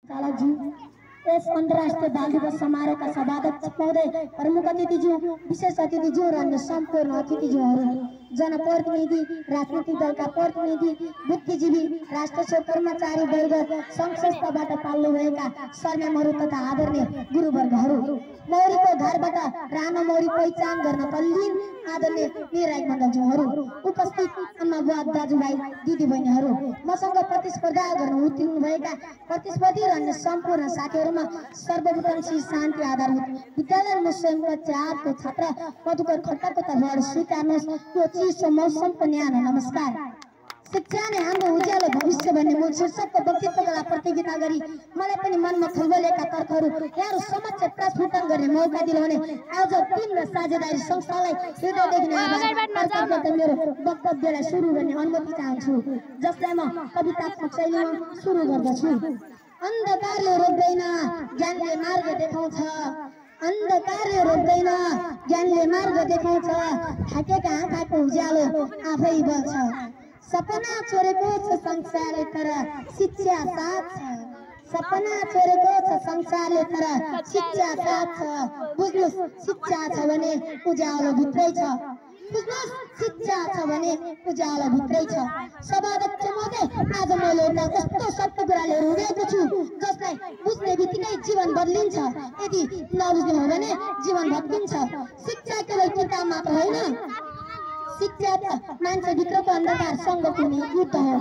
चालकज्यू, यस अन्तर्राष्ट्रिय बाल दिवस समारोहका सभाध्यक्ष महोदय, प्रमुख अतिथिज्यू, विशेष अतिथिज्यू र अन्य सम्पूर्ण अतिथिज्यूहरू, जनप्रतिनिधि, राजनीतिक दलका प्रतिनिधि, बुद्धिजीवी, राष्ट्र कर्मचारी वर्ग, सङ्घ संस्थाबाट पाल्नु भएका सरमेमहरू तथा आदरणीय गुरुवर्गहरू, मौरीको घरबाट रानो मौरी पहिचान गर्न तल्लीन आदरणीय निर्णायक मण्डलज्यूहरू, उपस्थित आमा बुवा दाजुभाइ दिदीबहिनीहरू, मसँग प्रतिस्पर्धा गर्न उत्तीर्ण भएका प्रतिस्पर्धी र अन्य सम्पूर्ण साथीहरूमा सर्वप्रथम श्री शान्ति आधारभूत विद्यालय मुस्लिम कक्षा 8 को छात्र मधुकर खट्टाको तर्फबाट स्वीकार्नुहोस् यो चिसो मौसमको न्यानो नमस्कार। शिक्षा नै हाम्रो उज्यालो भविष्य भन्ने मूल शीर्षकको वक्तव्य कला प्रतियोगिता गरी मलाई पनि मनमा थल्बलेका तर्कहरू यहाँहरू समक्ष प्रस्फुटन गर्ने मौका दिनु भने आज टिम र साझेदारी संस्थालाई हृदयदेखि नै मेरो वक्तव्यलाई सुरु गर्ने अनुमति चाहन्छु, जसलाई म कवितात्मक शैलीमा सुरु गर्दछु। अन्धकारले रोक्दैन, ज्ञानले मार्ग देखाउँछ। अन्धकारले रोक्दैन, ज्ञानले मार्ग देखाउँछ। थाकेका आँखाको उज्यालो आफै बल्छ। सपना छोडेको छ संसारले तर शिक्षा साथ छ। सपना छोडेको छ संसारले तर शिक्षा साथ छ। बुझ्नुहोस् शिक्षा छ भने उज्यालो भित्रै छ। बुझ्नुहोस् शिक्षा छ भने उज्यालो भित्रै छ। सभाध्यक्ष महोदय, आज मैले एउटा कस्तो सत्य कुरा लिएर उभिएको छु जसलाई बुझ्ने बित्तिकै जीवन बदलिन्छ, यदि नबुझ्ने हो भने जीवन भत्किन्छ। शिक्षा केवल किताब मात्र होइन, शिक्षा त मान्छेभित्रको अन्धकार सँग कुनै युद्ध हो।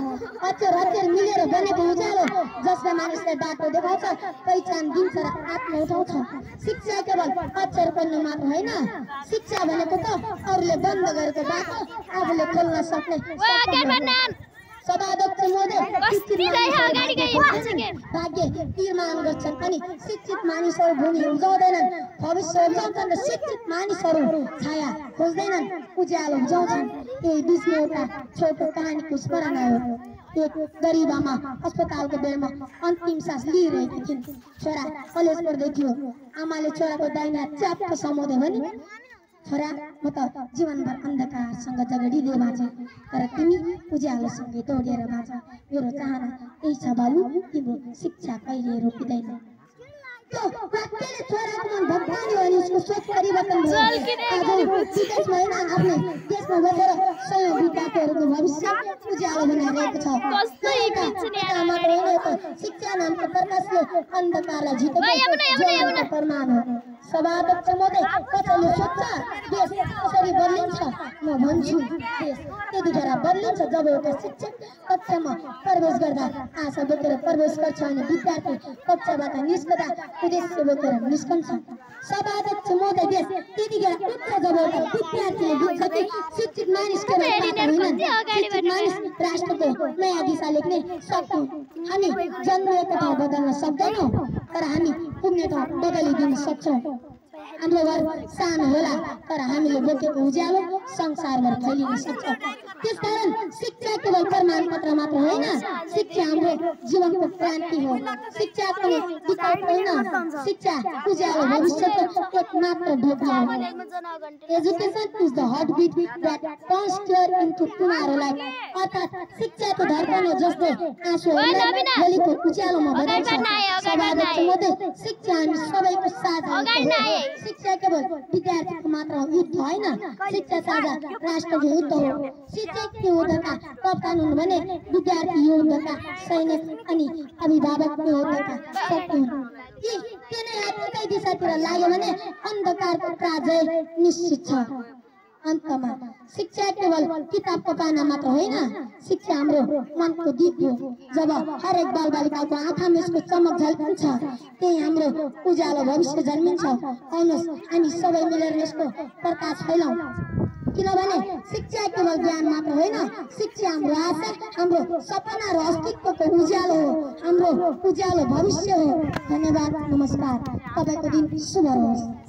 अक्षर अक्षर मिलेर बनेको उज्यालो जसले मानिसलाई बाटो देखाउँछ, पहिचान दिन्छ र आत्मा उठाउँछ। शिक्षा केवल अक्षर पढ्नु मात्र होइन, शिक्षा भनेको त अरूले बन्द गरेको बाटो आफूले खोल्न सक्ने। सभाध्यक्ष महोदय, भाग्य निर्माण गर्छन् अनि शिक्षित मानिसहरू भूमि उब्जाउँदैनन्, भविष्य उब्जाउँछन् र शिक्षित मानिसहरू छाया खोज्दैनन्, उज्यालो उब्जाउँछन्। यही बिचमा एउटा छोटो कहानीको स्मरण आयो। एक गरिब आमा अस्पतालको बेडमा अन्तिम सास लिइरहेकी थिइन्। छोरा कलेज पढ्दै थियो। आमाले छोराको दाहिना च्याप्प समाउँदै भनी, छोरा म त जीवनभर अन्धकारसँग झगडिँदै बाँचे, तर तिमी उज्यालोसँगै दौडेर बाँच। मेरो चाहना यही छ बाबु, तिम्रो शिक्षा कहिले रोकिँदैन। त्यो वाक्यले छोराको मन भत्कायो अनि उसको सोच परिवर्तन भयो। आज विदेशमा होइन, आफ्नै देशमा बसेर सयौं विद्यार्थीहरूको भविष्य उज्यालो बनाइरहेको छ। शिक्षा नामको प्रकाशले अन्धकारलाई जितेको प्रमाण हो। सभाध्यक्ष महोदय, कसैले सोध्छ देश कसरी बदलिन्छ? म भन्छु देश त्यतिखेर बदलिन्छ जब एउटा शिक्षक कक्षामा प्रवेश गर्दा आशा बोकेर प्रवेश गर्छ अनि विद्यार्थी कक्षाबाट निस्कँदा उद्देश्य बोकेर निस्कन्छ। सभाध्यक्ष महोदय, देश त्यतिखेर उठ्छ जब एउटा विद्यार्थीले बुझ्छ कि शिक्षित मानिस केवल होइनन्, शिक्षित मानिस राष्ट्रको नयाँ दिशा लेख्ने सक्छौँ। हामी जन्मेको ठाउँ बदल्न सक्दैनौँ, तर हामी पुग्ने ठाउँ बदलिदिन सक्छौँ। हाम्रो घर सानो होला, तर हामीले बोकेको उज्यालो संसारभर फैलिन सक्छ। त्यसकारण शिक्षा केवल प्रमाणपत्र मात्र होइन, शिक्षा हाम्रो जीवनको क्रान्ति हो। शिक्षा कुनै विकल्प होइन, शिक्षा उज्यालो भविष्यको एक मात्र ढोका हो। Education is the heartbeat that pumps care into tomorrow life. अर्थात् शिक्षा त धड्कन हो जसले आँसुहरूलाई भोलिको उज्यालोमा बदल्छ। सभाध्यक्ष महोदय, शिक्षा हामी सबैको साझा हो। शिक्षा केवल विद्यार्थीको मात्र युद्ध होइन, शिक्षा साझा राष्ट्रको युद्ध हो। शिक्षक युद्धका कप्तान हुन् भने विद्यार्थी युद्धका सैनिक अनि अभिभावक युद्धका शक्ति हुन्। यी तिनै एकै दिशातिर लाग्यो भने अन्धकारको पराजय निश्चित छ। अन्तमा शिक्षा केवल किताबको पाना मात्र होइन, शिक्षा हाम्रो मनको दीप हो। जब हरेक बालबालिकाको आँखामा यसको चमक झल्किन्छ, त्यही हाम्रो उज्यालो भविष्य जन्मिन्छ। आउनुहोस् हामी सबै मिलेर यसको प्रकाश फैलाउँ, किनभने शिक्षा केवल ज्ञान मात्र होइन, शिक्षा हाम्रो आशा, हाम्रो सपना र अस्तित्वको उज्यालो हो, हाम्रो उज्यालो भविष्य हो। धन्यवाद, नमस्कार। तपाईँको दिन शुभ होस्।